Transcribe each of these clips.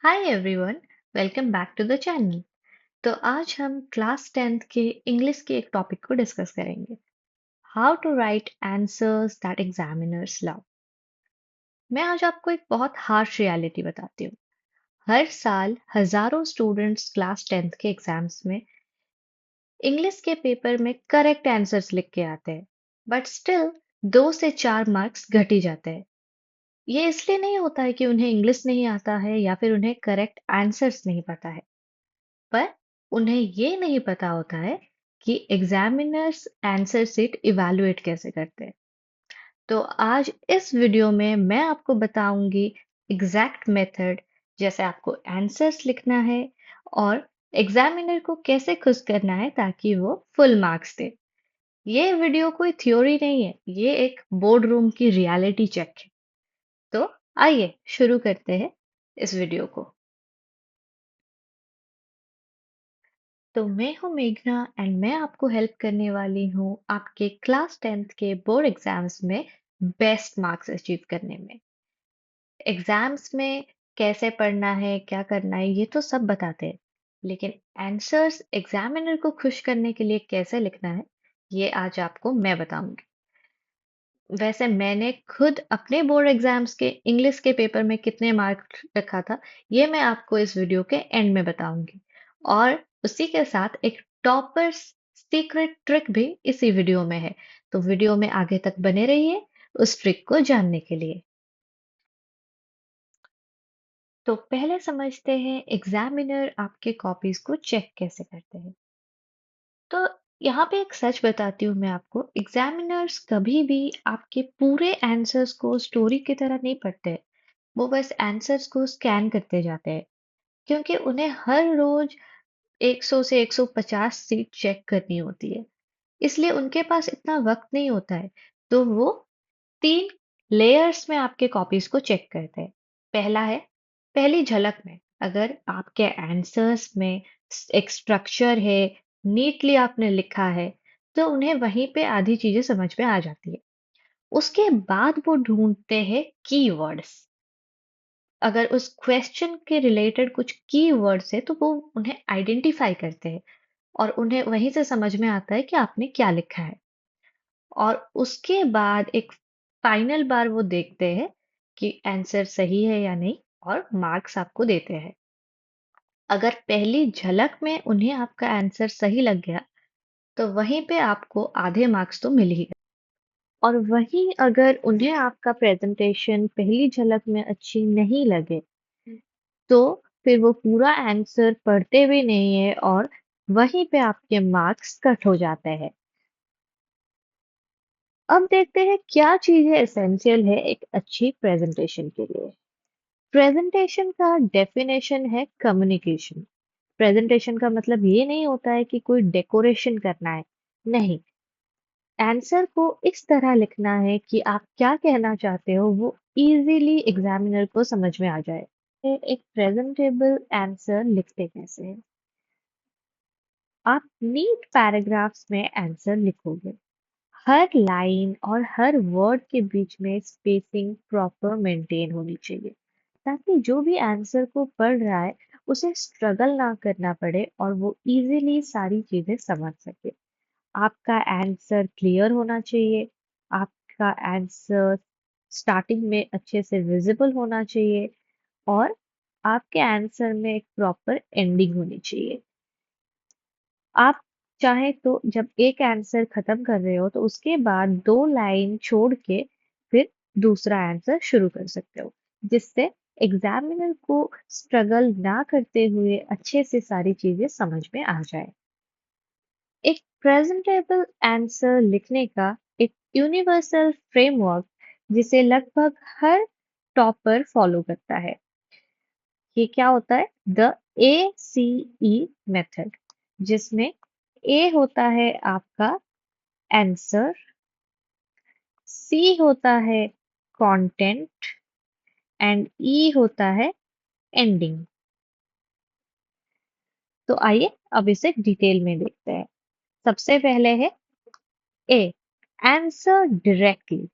Hi everyone, welcome back to the channel. तो आज हम क्लास 10th के इंग्लिश के एक टॉपिक को डिस्कस करेंगे। How to write answers that examiners love. मैं आज आपको एक बहुत हार्श रियलिटी बताती हूँ। हर साल हजारों स्टूडेंट्स क्लास 10th के एग्जाम्स में इंग्लिश के पेपर में करेक्ट आंसर्स लिख के आते हैं, बट स्टिल 2 से 4 मार्क्स घट ही जाते हैं। ये इसलिए नहीं होता है कि उन्हें इंग्लिश नहीं आता है या फिर उन्हें करेक्ट आंसर्स नहीं पता है, पर उन्हें ये नहीं पता होता है कि एग्जामिनर्स आंसर शीट इवैल्यूएट कैसे करते हैं। तो आज इस वीडियो में मैं आपको बताऊंगी एग्जैक्ट मेथड, जैसे आपको आंसर्स लिखना है और एग्जामिनर को कैसे खुश करना है ताकि वो फुल मार्क्स दे। ये वीडियो कोई थ्योरी नहीं है, ये एक बोर्ड रूम की रियलिटी चेक है। तो आइए शुरू करते हैं इस वीडियो को। तो मैं हूँ मेघना एंड मैं आपको हेल्प करने वाली हूँ आपके क्लास 10th के बोर्ड एग्जाम्स में बेस्ट मार्क्स अचीव करने में। एग्जाम्स में कैसे पढ़ना है, क्या करना है, ये तो सब बताते हैं, लेकिन आंसर्स एग्जामिनर को खुश करने के लिए कैसे लिखना है, ये आज आपको मैं बताऊंगी। वैसे मैंने खुद अपने बोर्ड एग्जाम्स के इंग्लिश के पेपर में कितने मार्क रखा था, ये मैं आपको इस वीडियो के एंड में बताऊंगी। और उसी के साथ एक टॉपर सीक्रेट ट्रिक भी इसी वीडियो में है। तो वीडियो में आगे तक बने रहिए उस ट्रिक को जानने के लिए। तो पहले समझते हैं एग्जामिनर आपके कॉपीज को चेक कैसे करते हैं। तो यहाँ पे एक सच बताती हूँ मैं आपको, एग्जामिनर्स कभी भी आपके पूरे आंसर्स को स्टोरी की तरह नहीं पढ़ते। वो बस आंसर्स को स्कैन करते जाते हैं, क्योंकि उन्हें हर रोज 100 से 150 सीट चेक करनी होती है। इसलिए उनके पास इतना वक्त नहीं होता है। तो वो 3 लेयर्स में आपके कॉपीज को चेक करते हैं। पहला है, पहली झलक में अगर आपके आंसर्स में एक स्ट्रक्चर है, नीटली आपने लिखा है, तो उन्हें वहीं पे आधी चीजें समझ में आ जाती है। उसके बाद वो ढूंढते हैं कीवर्ड्स। अगर उस क्वेश्चन के रिलेटेड कुछ कीवर्ड्स है तो वो उन्हें आइडेंटिफाई करते हैं और उन्हें वहीं से समझ में आता है कि आपने क्या लिखा है। और उसके बाद एक फाइनल बार वो देखते हैं कि आंसर सही है या नहीं, और मार्क्स आपको देते हैं। अगर पहली झलक में उन्हें आपका आंसर सही लग गया तो वहीं पे आपको आधे मार्क्स तो मिल ही गए। और वहीं अगर उन्हें आपका प्रेजेंटेशन पहली झलक में अच्छी नहीं लगे तो फिर वो पूरा आंसर पढ़ते भी नहीं है और वहीं पे आपके मार्क्स कट हो जाते हैं। अब देखते हैं क्या चीजें एसेंशियल है एक अच्छी प्रेजेंटेशन के लिए। प्रेजेंटेशन का डेफिनेशन है कम्युनिकेशन। प्रेजेंटेशन का मतलब ये नहीं होता है कि कोई डेकोरेशन करना है, नहीं। आंसर को इस तरह लिखना है कि आप क्या कहना चाहते हो वो इजीली एग्जामिनर को समझ में आ जाए। एक प्रेजेंटेबल आंसर लिखते कैसे हैं? आप नीट पैराग्राफ्स में आंसर लिखोगे। हर लाइन और हर वर्ड के बीच में स्पेसिंग प्रॉपर मेंटेन होनी चाहिए, ताकि जो भी आंसर को पढ़ रहा है उसे स्ट्रगल ना करना पड़े और वो इजीली सारी चीजें समझ सके। आपका आंसर क्लियर होना चाहिए। आपका आंसर स्टार्टिंग में अच्छे से विजिबल होना चाहिए और आपके आंसर में एक प्रॉपर एंडिंग होनी चाहिए। आप चाहे तो जब एक आंसर खत्म कर रहे हो तो उसके बाद 2 लाइन छोड़ के फिर दूसरा आंसर शुरू कर सकते हो, जिससे एग्जामिनर को स्ट्रगल ना करते हुए अच्छे से सारी चीजें समझ में आ जाए। एक प्रेजेंटेबल आंसर लिखने का एक यूनिवर्सल फ्रेमवर्क जिसे लगभग हर टॉपर फॉलो करता है। ये क्या होता है? द ACE मेथड, जिसमें ए होता है आपका आंसर, सी होता है कंटेंट एंड ई होता है एंडिंग। तो आइए अब इसे डिटेल में देखते हैं। सबसे पहले है ए, आंसर डायरेक्टली।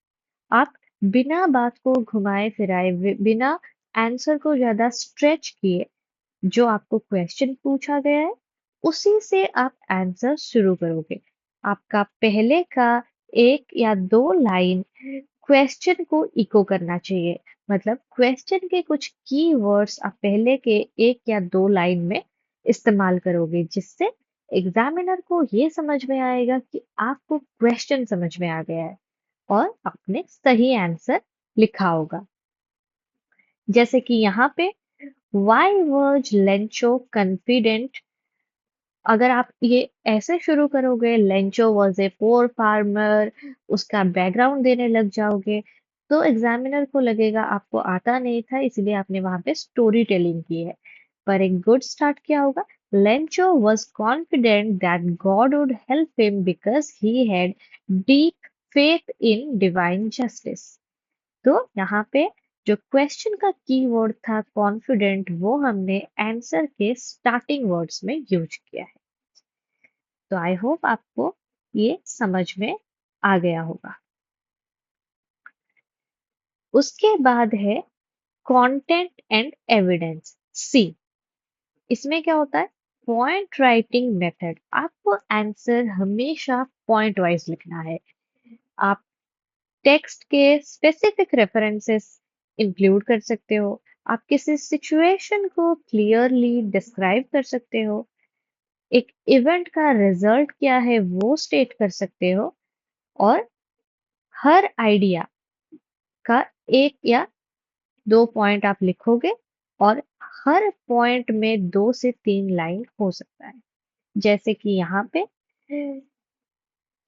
आप बिना बात को घुमाए फिराए बिना आंसर को ज्यादा स्ट्रेच किए, जो आपको क्वेश्चन पूछा गया है उसी से आप आंसर शुरू करोगे। आपका पहले का एक या दो लाइन क्वेश्चन को इको करना चाहिए। मतलब क्वेश्चन के कुछ की वर्ड्स आप पहले के एक या दो लाइन में इस्तेमाल करोगे, जिससे एग्जामिनर को ये समझ में आएगा कि आपको क्वेश्चन समझ में आ गया है और आपने सही आंसर लिखा होगा। जैसे कि यहाँ पे Why was Lencho confident? अगर आप ये ऐसे शुरू करोगे, Lencho was a poor farmer, उसका बैकग्राउंड देने लग जाओगे, तो एग्जामिनर को लगेगा आपको आता नहीं था, इसलिए आपने वहां पे स्टोरी टेलिंग की है। पर एक गुड स्टार्ट क्या होगा? Lencho was confident that God would help him because he had deep faith in divine justice. तो यहाँ पे जो क्वेश्चन का कीवर्ड था कॉन्फिडेंट, वो हमने आंसर के स्टार्टिंग वर्ड्स में यूज किया है। तो आई होप आपको ये समझ में आ गया होगा। उसके बाद है कंटेंट एंड एविडेंस, सी। इसमें क्या होता है? Point writing method. आपको आंसर हमेशा पॉइंट वाइज लिखना है। आप टेक्स्ट के स्पेसिफिक रेफरेंसेस इंक्लूड कर सकते हो। आप किसी सिचुएशन को क्लियरली डिस्क्राइब कर सकते हो। एक इवेंट का रिजल्ट क्या है वो स्टेट कर सकते हो। और हर आइडिया का एक या दो पॉइंट आप लिखोगे, और हर पॉइंट में 2 से 3 लाइन हो सकता है। जैसे कि यहाँ पे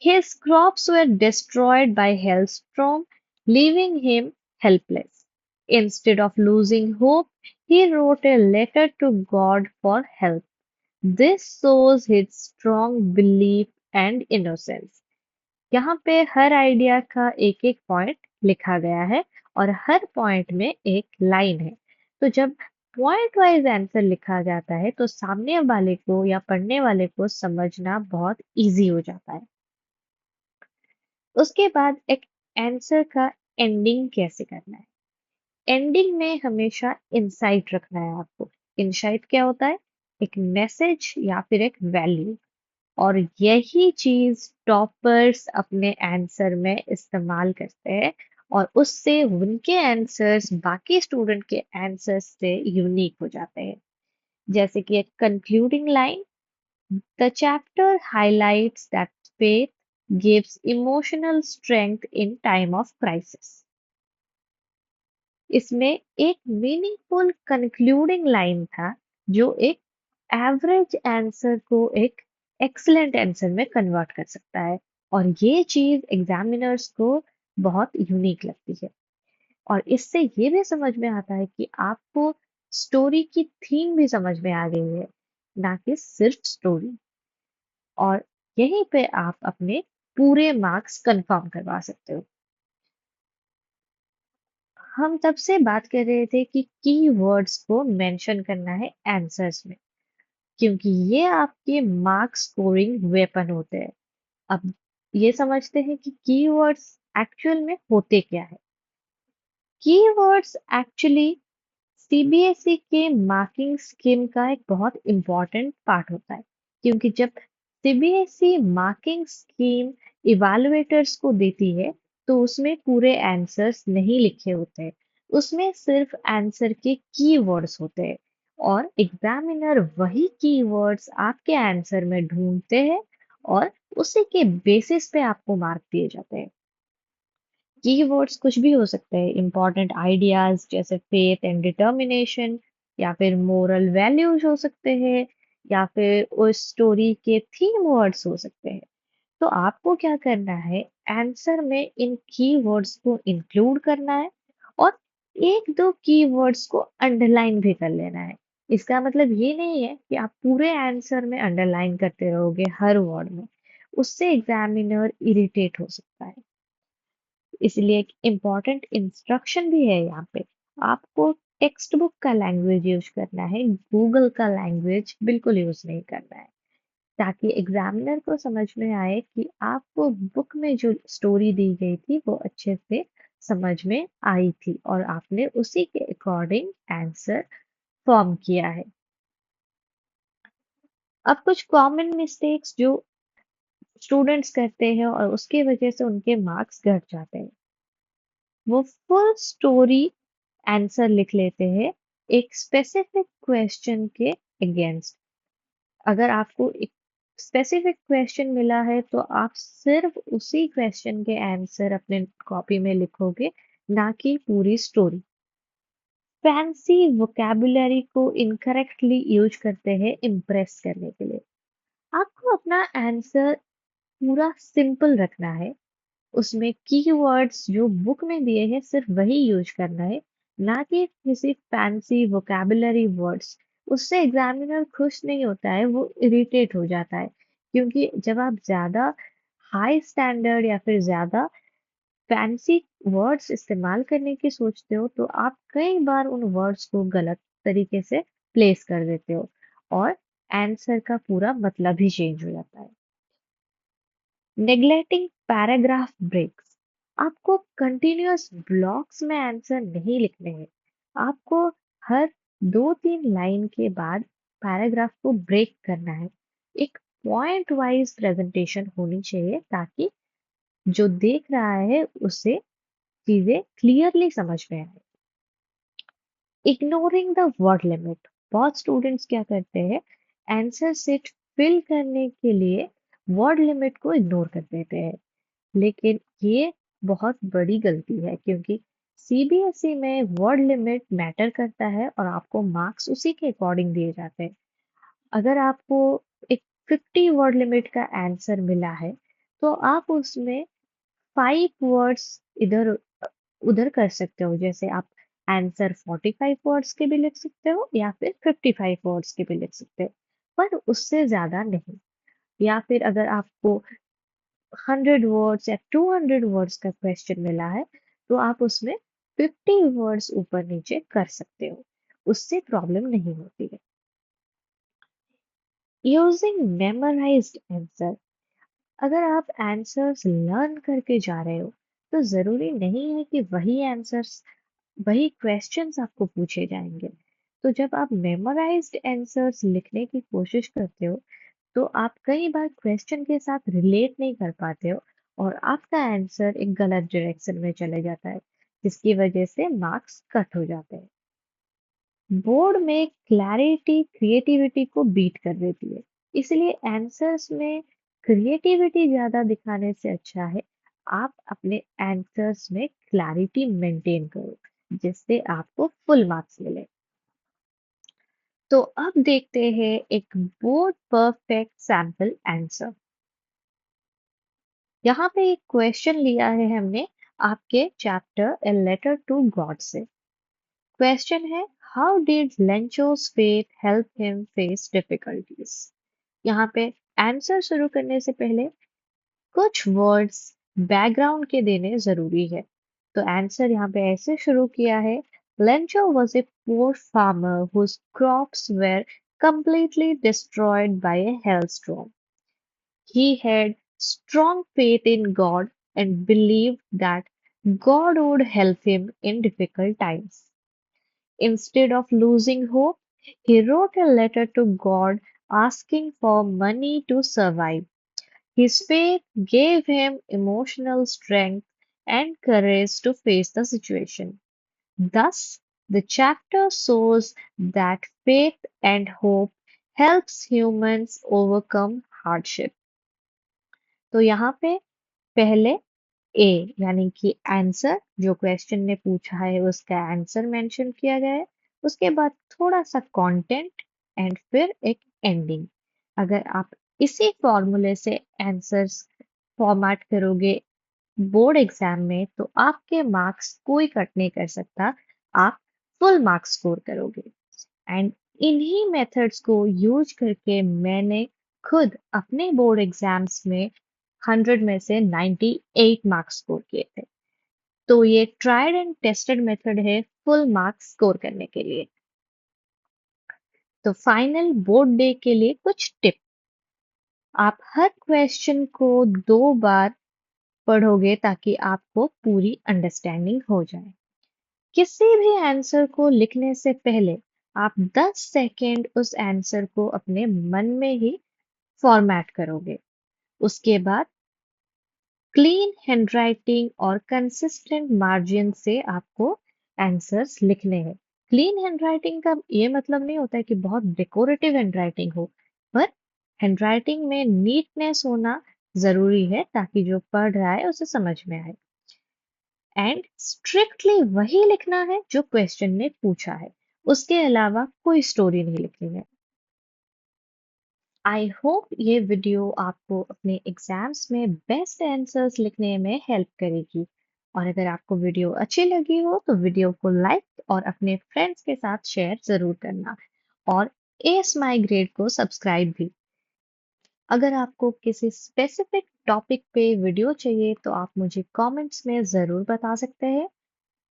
his crops were destroyed by hailstorm, leaving him helpless. Instead of losing hope, he wrote a letter to God for help. This shows his strong belief and innocence. यहाँ पे हर आइडिया का एक एक पॉइंट लिखा गया है और हर पॉइंट में एक लाइन है। तो जब पॉइंट वाइज आंसर लिखा जाता है तो सामने वाले को या पढ़ने वाले को समझना बहुत इजी हो जाता है। उसके बाद एक आंसर का एंडिंग कैसे करना है? एंडिंग में हमेशा इंसाइट रखना है आपको। इंसाइट क्या होता है? एक मैसेज या फिर एक वैल्यू। और यही चीज टॉपर्स अपने आंसर में इस्तेमाल करते हैं, और उससे उनके आंसर्स बाकी स्टूडेंट के आंसर्स से यूनिक हो जाते हैं। जैसे कि एक concluding line, the chapter highlights that faith gives emotional strength in time of crisis। इसमें एक मीनिंगफुल कंक्लूडिंग लाइन था, जो एक एवरेज आंसर को एक एक्सीलेंट आंसर में कन्वर्ट कर सकता है। और ये चीज एग्जामिनर्स को बहुत यूनिक लगती है। और इससे ये भी समझ में आता है कि आपको स्टोरी की थीम भी समझ में आ गई है, ना कि सिर्फ स्टोरी। और यहीं पे आप अपने पूरे मार्क्स कंफर्म करवा सकते हो। हम तब से बात कर रहे थे कि कीवर्ड्स को मेंशन करना है आंसर्स में, क्योंकि ये आपके मार्क्स स्कोरिंग वेपन होते हैं। अब ये समझते हैं कि कीवर्ड्स एक्चुअल में होते क्या है। कीवर्ड्स एक्चुअली सीबीएसई के मार्किंग स्कीम का एक बहुत इंपॉर्टेंट पार्ट होता है, क्योंकि जब सीबीएसई मार्किंग स्कीम इवैल्यूएटर्स को देती है तो उसमें पूरे आंसर्स नहीं लिखे होते हैं। उसमें सिर्फ आंसर के कीवर्ड्स होते हैं, और एग्जामिनर वही कीवर्ड्स आपके आंसर में ढूंढते हैं और उसी के बेसिस पे आपको मार्क दिए जाते हैं। कीवर्ड्स कुछ भी हो सकते हैं, इंपॉर्टेंट आइडियाज जैसे फेथ एंड डिटर्मिनेशन, या फिर मोरल वैल्यूज हो सकते हैं, या फिर उस स्टोरी के थीम वर्ड्स हो सकते हैं। तो आपको क्या करना है, आंसर में इन कीवर्ड्स को इंक्लूड करना है, और एक दो कीवर्ड्स को अंडरलाइन भी कर लेना है। इसका मतलब ये नहीं है कि आप पूरे आंसर में अंडरलाइन करते रहोगे हर वर्ड में, उससे एग्जामिनर इरिटेट हो सकता है। इसलिए एक इम्पॉर्टेंट इंस्ट्रक्शन भी है यहाँ पे। आपको टेक्स्ट बुक का लैंग्वेज यूज करना है, गूगल का लैंग्वेज बिल्कुल यूज नहीं करना है, ताकि एग्जामिनर को समझ में आए कि आपको बुक में जो स्टोरी दी गई थी वो अच्छे से समझ में आई थी और आपने उसी के अकॉर्डिंग आंसर फॉर्म किया है। अब कुछ कॉमन मिस्टेक्स जो स्टूडेंट्स करते हैं और उसके वजह से उनके मार्क्स घट जाते हैं। वो फुल स्टोरी आंसर लिख लेते हैं एक स्पेसिफिक क्वेश्चन के अगेंस्ट। अगर आपको एक स्पेसिफिक क्वेश्चन मिला है तो आप सिर्फ उसी क्वेश्चन के आंसर अपने कॉपी में लिखोगे, ना कि पूरी स्टोरी। फैंसी वोकैबुलरी को इनकरेक्टली यूज करते हैं इम्प्रेस करने के लिए। आपको अपना आंसर पूरा सिंपल रखना है। उसमें कीवर्ड्स जो बुक में दिए हैं सिर्फ वही यूज करना है, ना कि किसी फैंसी वोकैबुलरी वर्ड्स। उससे एग्जामिनर खुश नहीं होता है, वो इरिटेट हो जाता है। क्योंकि जब आप ज्यादा हाई स्टैंडर्ड या फिर ज्यादा फैंसी वर्ड्स इस्तेमाल करने की सोचते हो तो आप कई बार उन वर्ड्स को गलत तरीके से प्लेस कर देते हो और आंसर का पूरा मतलब ही चेंज हो जाता है। Neglecting paragraph breaks. आपको कंटिन्यूअस ब्लॉक्स में आंसर नहीं लिखने हैं। आपको हर 2-3 लाइन के बाद पैराग्राफ को ब्रेक करना है। एक पॉइंट वाइज प्रेजेंटेशन होनी चाहिए ताकि जो देख रहा है उसे चीजें क्लियरली समझ में आए। Ignoring the word limit. बहुत स्टूडेंट्स क्या करते हैं, आंसर सीट फिल करने के लिए वर्ड लिमिट को इग्नोर कर देते हैं। लेकिन ये बहुत बड़ी गलती है क्योंकि सीबीएसई में वर्ड लिमिट मैटर करता है और आपको मार्क्स उसी के अकॉर्डिंग दिए जाते हैं। अगर आपको एक 50 वर्ड लिमिट का आंसर मिला है तो आप उसमें 5 वर्ड्स इधर उधर कर सकते हो। जैसे आप आंसर 45 वर्ड्स के भी लिख सकते हो या फिर 55 वर्ड्स के भी लिख सकते हो, पर उससे ज्यादा नहीं। या फिर अगर आपको 100 वर्ड्स या 200 वर्ड्स का क्वेश्चन मिला है तो आप उसमें 50 वर्ड्स ऊपर नीचे कर सकते हो, उससे प्रॉब्लम नहीं होती है। Using memorised answer. अगर आप आंसर्स लर्न करके जा रहे हो तो जरूरी नहीं है कि वही आंसर्स वही क्वेश्चंस आपको पूछे जाएंगे। तो जब आप मेमोराइज्ड आंसर्स लिखने की कोशिश करते हो तो आप कई बार क्वेश्चन के साथ रिलेट नहीं कर पाते हो और आपका आंसर एक गलत डायरेक्शन में चले जाता है, जिसकी वजह से मार्क्स कट हो जाते हैं। बोर्ड में क्लैरिटी क्रिएटिविटी को बीट कर देती है, इसलिए आंसर्स में क्रिएटिविटी ज्यादा दिखाने से अच्छा है आप अपने आंसर्स में क्लैरिटी मेंटेन करो, जिससे आपको फुल मार्क्स मिले। तो अब देखते हैं एक बोर्ड परफेक्ट सैंपल आंसर। यहाँ पे एक क्वेश्चन लिया है हमने आपके chapter a letter to God से। क्वेश्चन है, how did Lencho's faith help him face difficulties. यहाँ पे आंसर शुरू करने से पहले कुछ वर्ड्स बैकग्राउंड के देने जरूरी है। तो आंसर यहाँ पे ऐसे शुरू किया है, Lencho was a poor farmer whose crops were completely destroyed by a hailstorm. He had strong faith in God and believed that God would help him in difficult times. Instead of losing hope, he wrote a letter to God asking for money to survive. His faith gave him emotional strength and courage to face the situation. Thus, the chapter shows that faith and hope helps humans overcome hardship. तो यहाँ पे पहले ए यानी कि answer जो question ने पूछा है उसका आंसर मेंशन किया गया है। उसके बाद थोड़ा सा कंटेंट एंड फिर एक एंडिंग। अगर आप इसी फॉर्मूले से आंसर्स फॉर्मेट करोगे बोर्ड एग्जाम में तो आपके मार्क्स कोई कट नहीं कर सकता, आप फुल मार्क्स स्कोर करोगे। एंड इन्हीं मेथड्स को यूज करके मैंने खुद अपने बोर्ड एग्जाम्स में 100 में से 98 मार्क्स स्कोर किए थे। तो ये ट्राइड एंड टेस्टेड मेथड है फुल मार्क्स स्कोर करने के लिए। तो फाइनल बोर्ड डे के लिए कुछ टिप। आप हर क्वेश्चन को 2 बार पढ़ोगे ताकि आपको पूरी अंडरस्टैंडिंग हो जाए। किसी भी आंसर को लिखने से पहले आप 10 सेकेंड उस आंसर को अपने मन में ही फॉर्मेट करोगे। उसके बाद क्लीन हैंडराइटिंग और कंसिस्टेंट मार्जिन से आपको आंसर्स लिखने हैं। क्लीन हैंडराइटिंग का ये मतलब नहीं होता है कि बहुत डेकोरेटिव हैंडराइटिंग हो, पर हैंडराइटिंग में नीटनेस होना जरूरी है ताकि जो पढ़ रहा है उसे समझ में आए। एंड स्ट्रिक्टली वही लिखना है जो क्वेश्चन ने पूछा है, उसके अलावा कोई स्टोरी नहीं लिखनी है। आई होप ये वीडियो आपको अपने एग्जाम्स में बेस्ट आंसर्स लिखने में हेल्प करेगी। और अगर आपको वीडियो अच्छी लगी हो तो वीडियो को लाइक और अपने फ्रेंड्स के साथ शेयर जरूर करना। और एस माई ग्रेड को सब्सक्राइब भी। अगर आपको किसी स्पेसिफिक टॉपिक पे वीडियो चाहिए तो आप मुझे कमेंट्स में ज़रूर बता सकते हैं।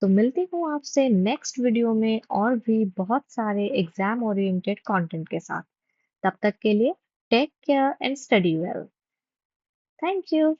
तो मिलती हूँ आपसे नेक्स्ट वीडियो में और भी बहुत सारे एग्जाम ओरिएंटेड कंटेंट के साथ। तब तक के लिए take care and study well. Thank you.